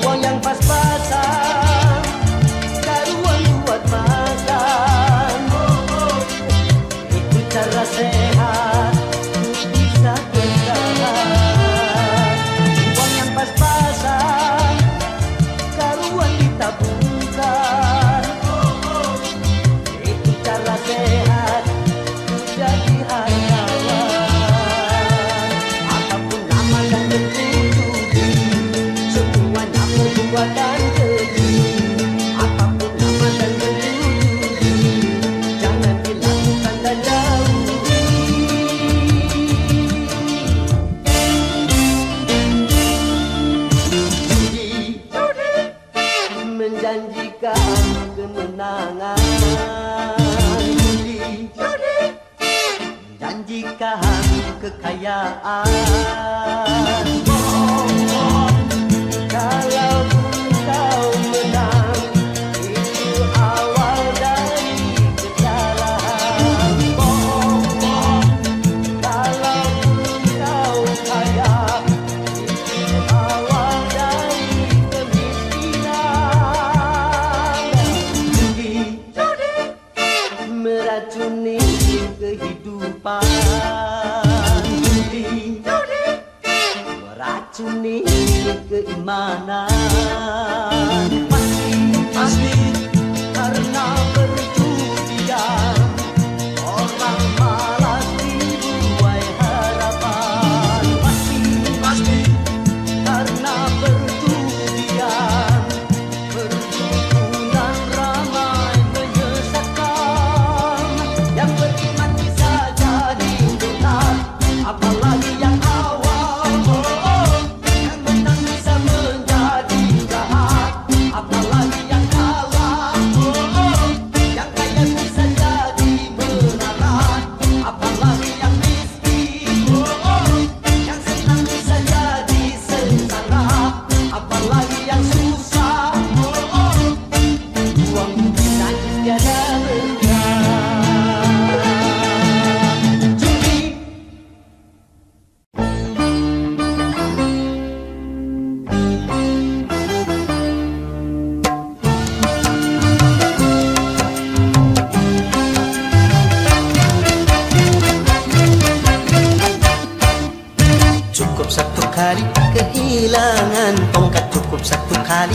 Uang yang pas-pasan, karuan buat makan. Itu cara sehat, bisa bertahan. Uang yang pas-pasan, karuan ditabungkan. Itu cara sehat, jadi hartawan. Apapun nama dan bentuk judi, semuanya perbuatan keji. Apapun nama dan bentuk judi, jangan dilakukan dan jauhi. Judi menjanjikan kemenangan. Judi menjanjikan kekayaan. Kalau kau menang, itu awal dari kesalahan. Kalau kau kaya, itu awal dari kemiskinan. Judi meracuni kehidupan. Judi meracuni keimanan. Pasti karena perjudian orang malas dibuai harapan. Pasti karena perjudian perkumpulan ramai menyesatkan. Yang beriman bisa jadi benar, apalagi yang awam. Yang menang bisa menjadi jahat, apalagi yang kalah. Yang kaya bisa jadi melarat, apalagi yang miskin. Yang senang bisa jadi sengsara, apalagi yang susah. Uang bumi najis tiada berkah. Judi cukup satu kali kehilangan tongkat, cukup satu kali.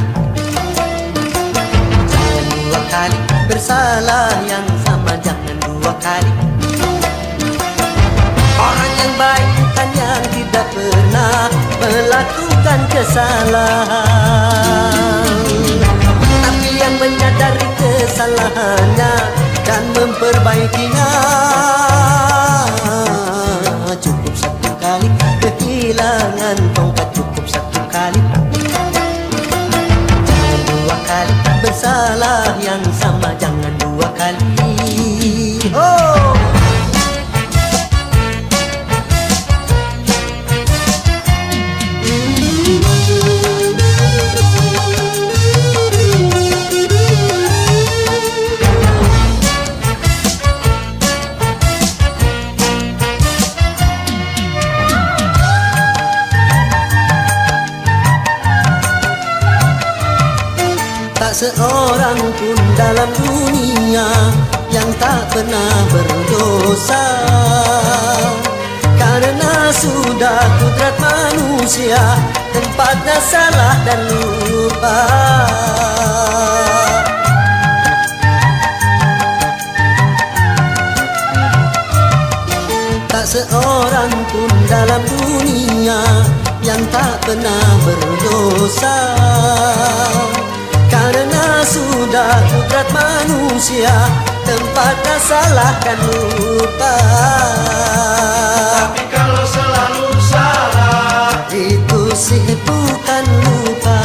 Jangan dua kali bersalah yang sama, jangan dua kali. Orang yang baik bukan yang tidak pernah melakukan kesalahan, tapi yang menyadari kesalahannya dan memperbaikinya. Cukup satu kali kehilangan Tak seorang pun dalam dunia yang tak pernah berdosa, karena sudah kudrat manusia tempatnya salah dan lupa. Tak seorang pun dalam dunia yang tak pernah berdosa, karena sudah kudrat manusia tempatnya salah dan lupa. Tapi kalau selalu salah, Itu sih bukan lupa.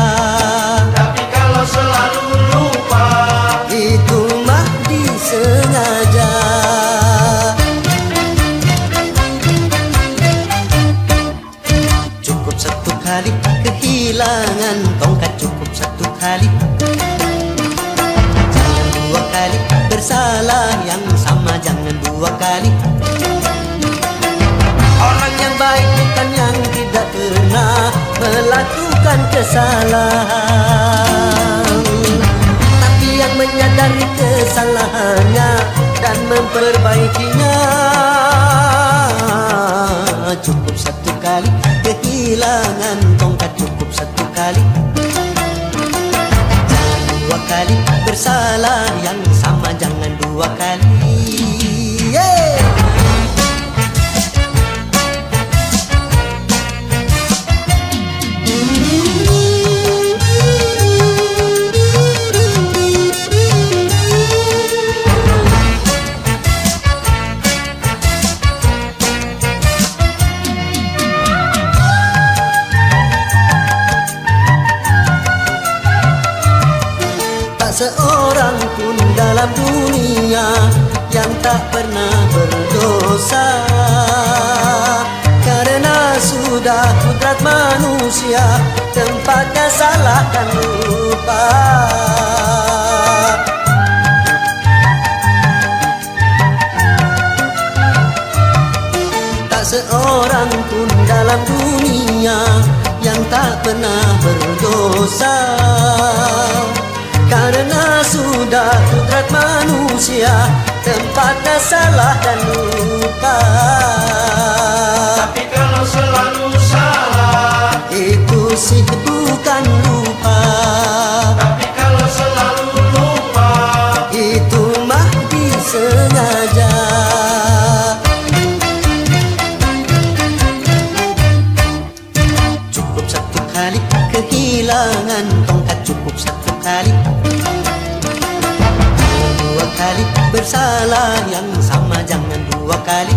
tapi kalau selalu lupa, Itu mah disengaja. Cukup satu kali kehilangan tongkat, cukup satu kali. Jangan dua kali bersalah yang sama, jangan dua kali. Orang yang baik bukan yang tidak pernah melakukan kesalahan, tapi yang menyadari kesalahannya dan memperbaikinya. Cukup satu kali kehilangan tongkat, cukup satu kali. Jangan dua kali bersalah yang sama, jangan dua kali. Yeah! Seorang pun dalam dunia yang tak pernah berdosa, karena sudah kudrat manusia tempatnya salah dan lupa. Tak seorang pun dalam dunia yang tak pernah berdosa, karena sudah kudrat manusia tempatnya salah dan lupa. tapi kalau selalu salah, Itu sih bukan lupa. tapi kalau selalu lupa, Itu mah disengaja. Cukup satu kali kehilangan tongkat, cukup satu kali. Dua kali bersalah yang sama, jangan dua kali.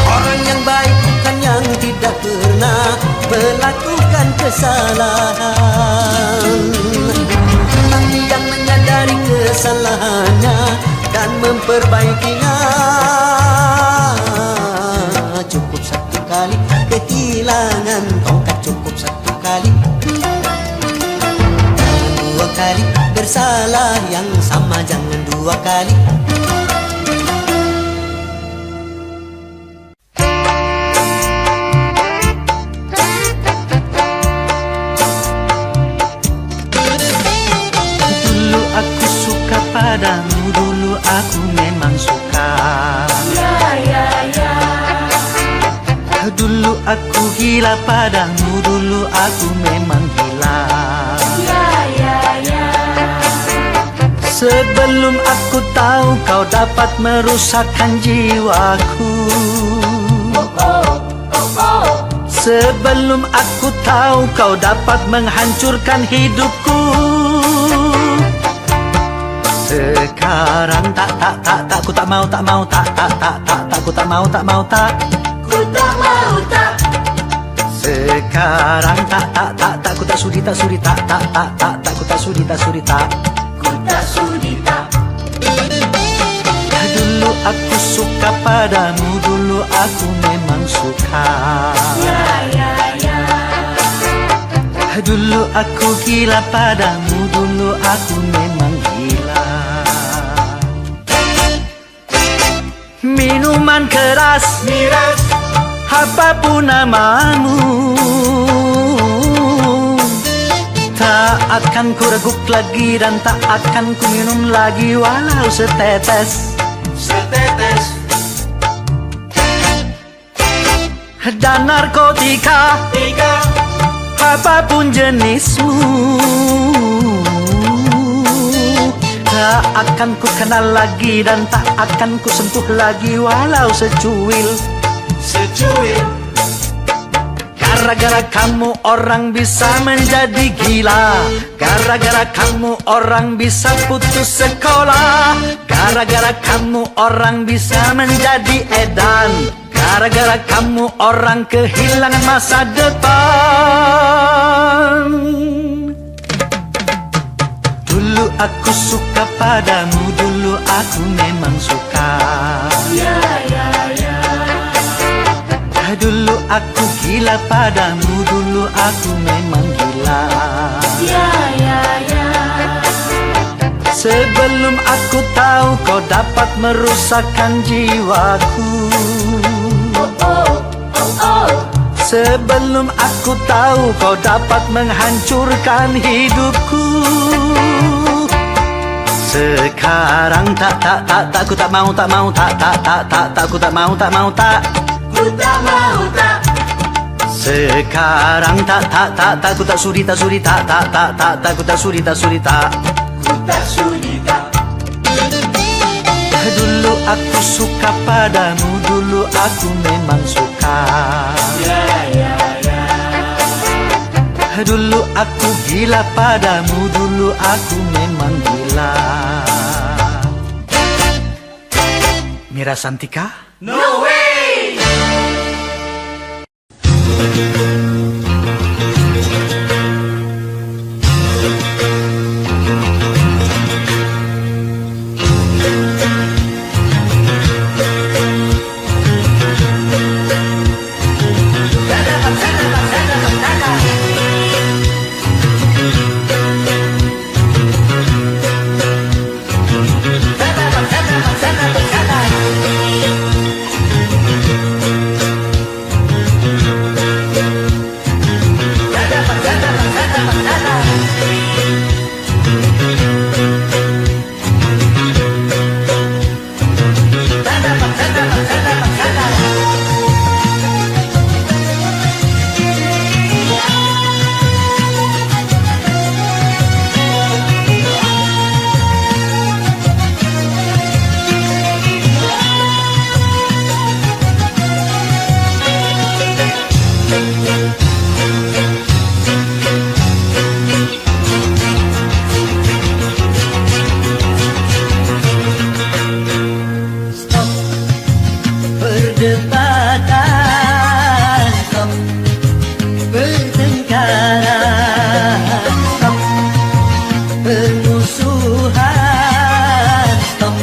Orang yang baik bukan yang tidak pernah melakukan kesalahan, tapi yang menyadari kesalahannya dan memperbaikinya. Cukup satu kali kehilangan tongkat, cukup satu kali. Dua kali bersalah yang sama, jangan dua kali. Dulu aku suka padamu, dulu aku memang suka. Dulu aku gila padamu, dulu aku memang gila. Sebelum aku tahu kau dapat merusakkan jiwaku, sebelum aku tahu kau dapat menghancurkan hidupku. Sekarang tak, ku tak mau, tak, ku tak mau, Ku tak mau tak. sekarang tak, ku tak sudi, tak, ku tak sudi, tak. Ku tak sudi tak. Dulu aku suka padamu, dulu aku memang suka. Dulu aku gila padamu, dulu aku memang gila. Minuman keras, miras, apapun namamu, Tak akan ku reguk lagi dan tak akan ku minum lagi walau setetes. Setetes. Dan narkotika, Tiga. apapun jenismu, tak akan ku kenal lagi dan tak akan ku sentuh lagi walau secuil. Secuil. Gara-gara kamu orang bisa menjadi gila, gara-gara kamu orang bisa putus sekolah, gara-gara kamu orang bisa menjadi edan, gara-gara kamu orang kehilangan masa depan. Dulu aku suka padamu, dulu aku memang suka. Dulu aku gila padamu, dulu aku memang gila. Sebelum aku tahu kau dapat merusakkan jiwaku, sebelum aku tahu kau dapat menghancurkan hidupku. Sekarang tak ku tak mau ku tak mau Ku tak mau tak. Sekarang tak ku tak sudi ku tak sudi tak. Ku tak sudi tak. Dulu aku suka padamu, dulu aku memang suka. Dulu aku gila padamu, dulu aku memang gila. Mira Santika? No way. Perdebatan, stop. Pertengkaran, stop. Permusuhan, stop.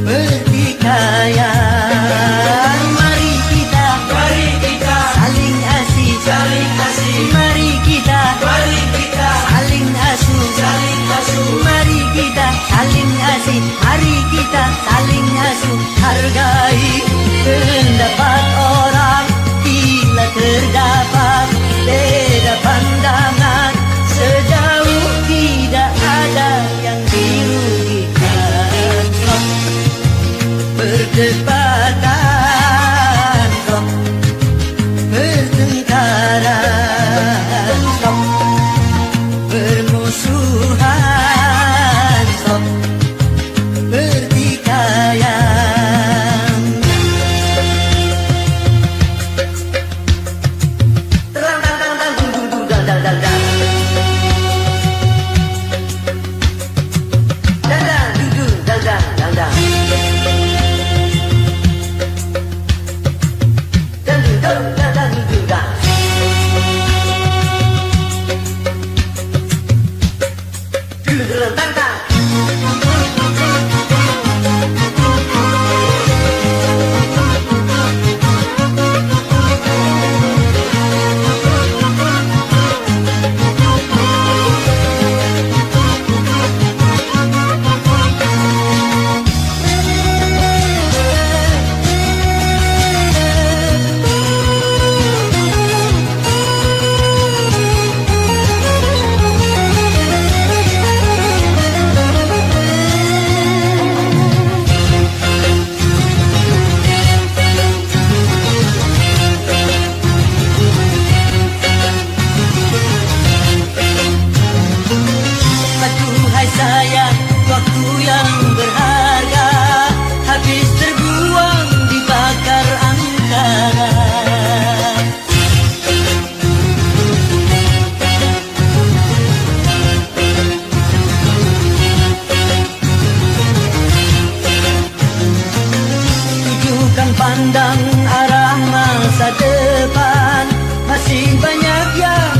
Pertikaian, mari kita saling asih. Mari kita saling asuh. Mari kita saling asih. Mari kita saling asuh. Hargai pendapat orang bila terdapat beda pandangan, sejauh tidak ada yang dirugikan. Stop perdebatan, stop pertengkaran, stop permusuhan, stop pertikaian. Jangan pandang arah masa depan, masih banyak yang